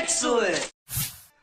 Excellent!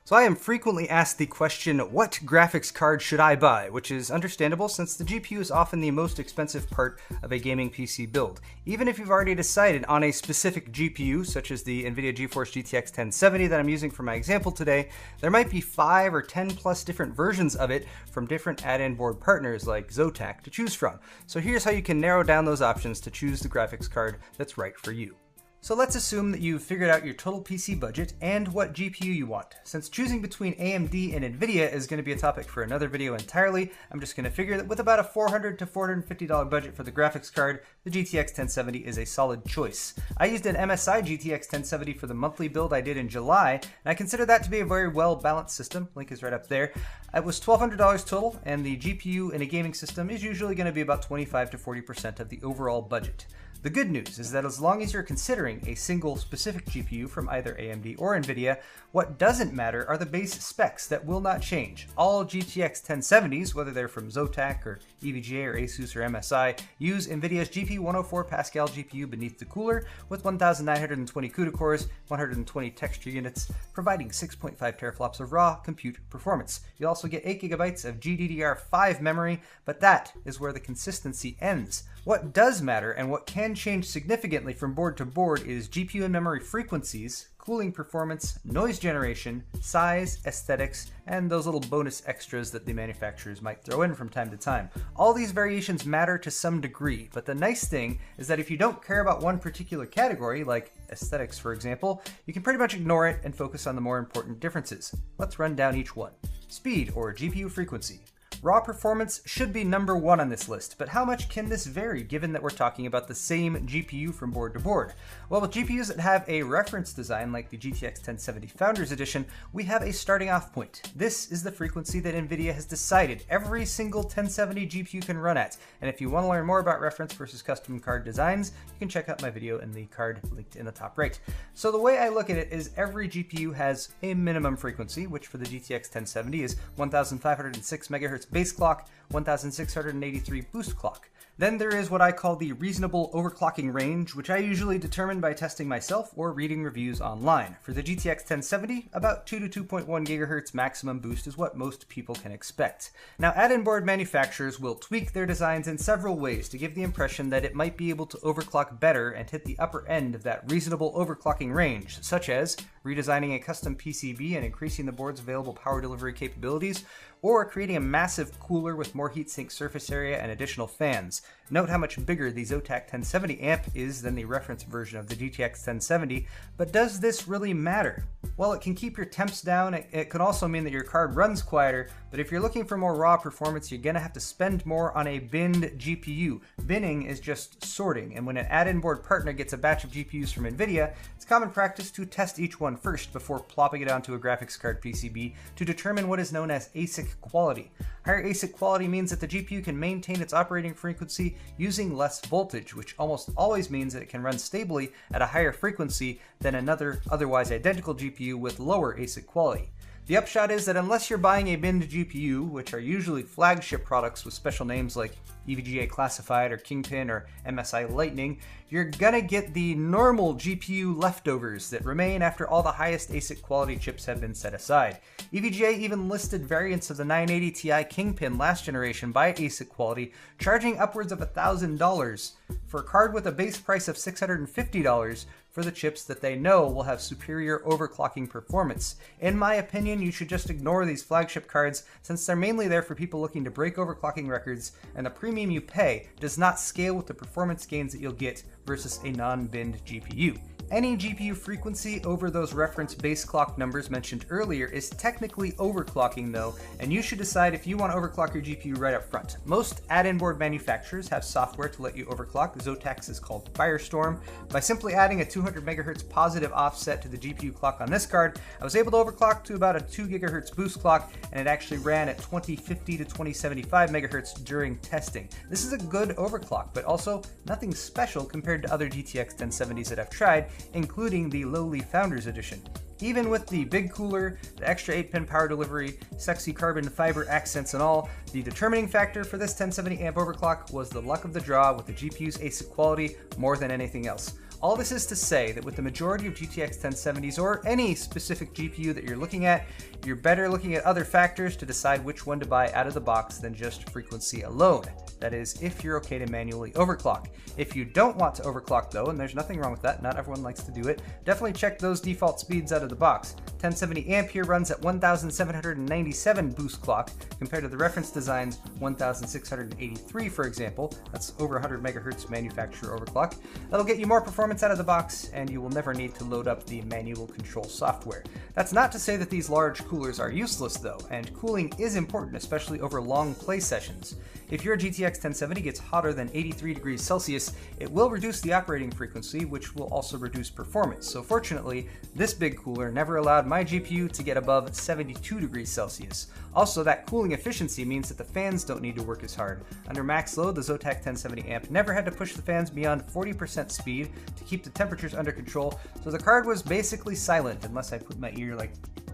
So I am frequently asked the question, what graphics card should I buy? Which is understandable since the GPU is often the most expensive part of a gaming PC build. Even if you've already decided on a specific GPU, such as the NVIDIA GeForce GTX 1070 that I'm using for my example today, there might be 5 or 10 plus different versions of it from different add-in board partners like Zotac to choose from. So here's how you can narrow down those options to choose the graphics card that's right for you. So let's assume that you've figured out your total PC budget and what GPU you want. Since choosing between AMD and NVIDIA is going to be a topic for another video entirely, I'm just going to figure that with about a $400 to $450 budget for the graphics card, the GTX 1070 is a solid choice. I used an MSI GTX 1070 for the monthly build I did in July, and I consider that to be a very well-balanced system. Link is right up there. It was $1,200 total, and the GPU in a gaming system is usually going to be about 25 to 40% of the overall budget. The good news is that as long as you're considering a single specific GPU from either AMD or NVIDIA, what doesn't matter are the base specs that will not change. All GTX 1070s, whether they're from Zotac or EVGA or Asus or MSI, use NVIDIA's GP104 Pascal GPU beneath the cooler with 1,920 CUDA cores, 120 texture units, providing 6.5 teraflops of raw compute performance. You'll also get 8 GB of GDDR5 memory, but that is where the consistency ends. What does matter and what can change significantly from board to board is GPU and memory frequencies, cooling performance, noise generation, size, aesthetics, and those little bonus extras that the manufacturers might throw in from time to time. All these variations matter to some degree, but the nice thing is that if you don't care about one particular category, like aesthetics for example, you can pretty much ignore it and focus on the more important differences. Let's run down each one. Speed, or GPU frequency. Raw performance should be number 1 on this list, but how much can this vary given that we're talking about the same GPU from board to board? Well, with GPUs that have a reference design like the GTX 1070 Founders Edition, we have a starting off point. This is the frequency that NVIDIA has decided every single 1070 GPU can run at, and if you want to learn more about reference versus custom card designs, you can check out my video in the card linked in the top right. So the way I look at it is every GPU has a minimum frequency, which for the GTX 1070 is 1,506 MHz base clock, 1,683 boost clock. Then there is what I call the reasonable overclocking range, which I usually determine by testing myself or reading reviews online. For the GTX 1070, about 2 to 2.1 GHz maximum boost is what most people can expect. Now, add-in board manufacturers will tweak their designs in several ways to give the impression that it might be able to overclock better and hit the upper end of that reasonable overclocking range, such as redesigning a custom PCB and increasing the board's available power delivery capabilities, or creating a massive cooler with more heatsink surface area and additional fans. Note how much bigger the Zotac 1070 amp is than the reference version of the GTX 1070, but does this really matter? Well, it can keep your temps down, it could also mean that your card runs quieter, but if you're looking for more raw performance, you're gonna have to spend more on a binned GPU. Binning is just sorting, and when an add-in board partner gets a batch of GPUs from NVIDIA, it's common practice to test each one first before plopping it onto a graphics card PCB to determine what is known as ASIC quality. Higher ASIC quality means that the GPU can maintain its operating frequency using less voltage, which almost always means that it can run stably at a higher frequency than another otherwise identical GPU with lower ASIC quality. The upshot is that unless you're buying a binned GPU, which are usually flagship products with special names like EVGA Classified or Kingpin or MSI Lightning, you're gonna get the normal GPU leftovers that remain after all the highest ASIC quality chips have been set aside. EVGA even listed variants of the 980 Ti Kingpin last generation by ASIC quality, charging upwards of $1,000 for a card with a base price of $650 for the chips that they know will have superior overclocking performance. In my opinion, you should just ignore these flagship cards since they're mainly there for people looking to break overclocking records, and the premium you pay does not scale with the performance gains that you'll get versus a non-binned GPU. Any GPU frequency over those reference base clock numbers mentioned earlier is technically overclocking though, and you should decide if you want to overclock your GPU right up front. Most add-in board manufacturers have software to let you overclock. Zotac's is called Firestorm. By simply adding a 200 MHz positive offset to the GPU clock on this card, I was able to overclock to about a 2 GHz boost clock, and it actually ran at 2050 to 2075 MHz during testing. This is a good overclock, but also nothing special compared to other GTX 1070s that I've tried, including the lowly Founders Edition. Even with the big cooler, the extra 8-pin power delivery, sexy carbon fiber accents and all, the determining factor for this 1070 amp overclock was the luck of the draw with the GPU's ASIC quality more than anything else. All this is to say that with the majority of GTX 1070s or any specific GPU that you're looking at, you're better looking at other factors to decide which one to buy out of the box than just frequency alone. That is, if you're okay to manually overclock. If you don't want to overclock though, and there's nothing wrong with that, not everyone likes to do it, definitely check those default speeds out of the box. 1070 amp here runs at 1797 boost clock compared to the reference design's 1683, for example. That's over 100 megahertz manufacturer overclock. That'll get you more performance out of the box, and you will never need to load up the manual control software. That's not to say that these large coolers are useless though, and cooling is important, especially over long play sessions. If your GTX 1070 gets hotter than 83 degrees Celsius, it will reduce the operating frequency, which will also reduce performance. So fortunately, this big cooler never allowed my GPU to get above 72 degrees Celsius. Also, that cooling efficiency means that the fans don't need to work as hard. Under max load, the Zotac 1070 amp never had to push the fans beyond 40% speed to keep the temperatures under control, so the card was basically silent unless I put my ear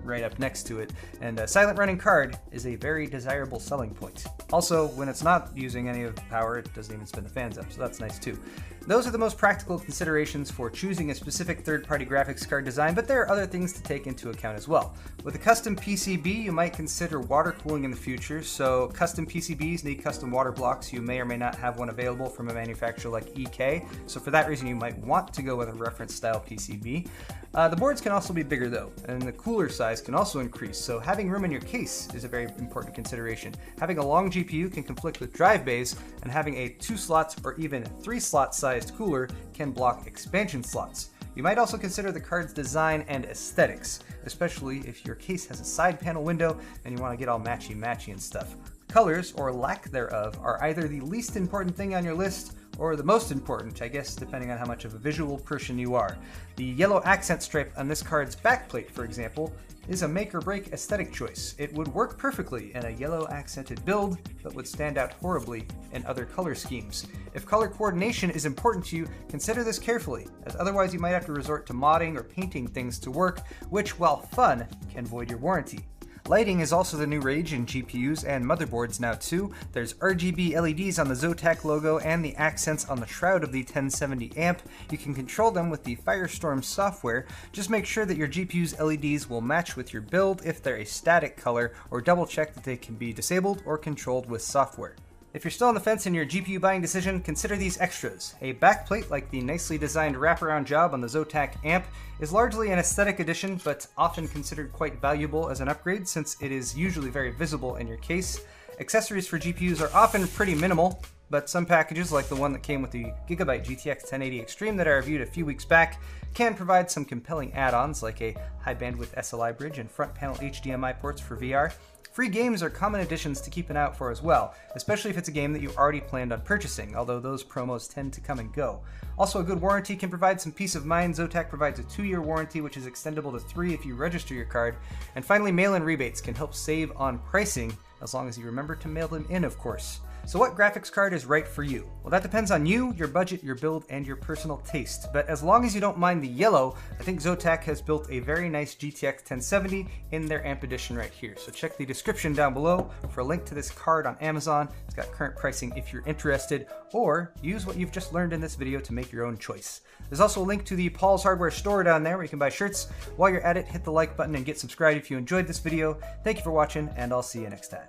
right up next to it, and a silent running card is a very desirable selling point. Also, when it's not using any of the power, it doesn't even spin the fans up, so that's nice too. Those are the most practical considerations for choosing a specific third-party graphics card design, but there are other things to take into account as well. With a custom PCB, you might consider water cooling in the future, so custom PCBs need custom water blocks. You may or may not have one available from a manufacturer like EK, so for that reason you might want to go with a reference style PCB. The boards can also be bigger though, and the cooler size can also increase, so having room in your case is a very important consideration. Having a long GPU can conflict with drive bays, and having a 2 slots or even 3 slot sized cooler can block expansion slots. You might also consider the card's design and aesthetics, especially if your case has a side panel window and you want to get all matchy-matchy and stuff. Colors, or lack thereof, are either the least important thing on your list or the most important, I guess, depending on how much of a visual person you are. The yellow accent stripe on this card's backplate, for example, is a make or break aesthetic choice. It would work perfectly in a yellow accented build, but would stand out horribly in other color schemes. If color coordination is important to you, consider this carefully, as otherwise you might have to resort to modding or painting things to work, which, while fun, can void your warranty. Lighting is also the new rage in GPUs and motherboards now too. There's RGB LEDs on the Zotac logo and the accents on the shroud of the 1070 amp. You can control them with the Firestorm software. Just make sure that your GPU's LEDs will match with your build if they're a static color, or double check that they can be disabled or controlled with software. If you're still on the fence in your GPU buying decision, consider these extras. A backplate like the nicely designed wraparound job on the Zotac amp is largely an aesthetic addition, but often considered quite valuable as an upgrade since it is usually very visible in your case. Accessories for GPUs are often pretty minimal, but some packages, like the one that came with the Gigabyte GTX 1080 Extreme that I reviewed a few weeks back, can provide some compelling add-ons like a high bandwidth SLI bridge and front panel HDMI ports for VR. Free games are common additions to keep an eye out for as well, especially if it's a game that you already planned on purchasing, although those promos tend to come and go. Also, a good warranty can provide some peace of mind. Zotac provides a 2-year warranty, which is extendable to 3 if you register your card. And finally, mail-in rebates can help save on pricing, as long as you remember to mail them in, of course. So what graphics card is right for you? Well, that depends on you, your budget, your build, and your personal taste. But as long as you don't mind the yellow, I think Zotac has built a very nice GTX 1070 in their amp edition right here. So check the description down below for a link to this card on Amazon. It's got current pricing if you're interested, or use what you've just learned in this video to make your own choice. There's also a link to the Paul's Hardware store down there where you can buy shirts. While you're at it, hit the like button and get subscribed if you enjoyed this video. Thank you for watching, and I'll see you next time.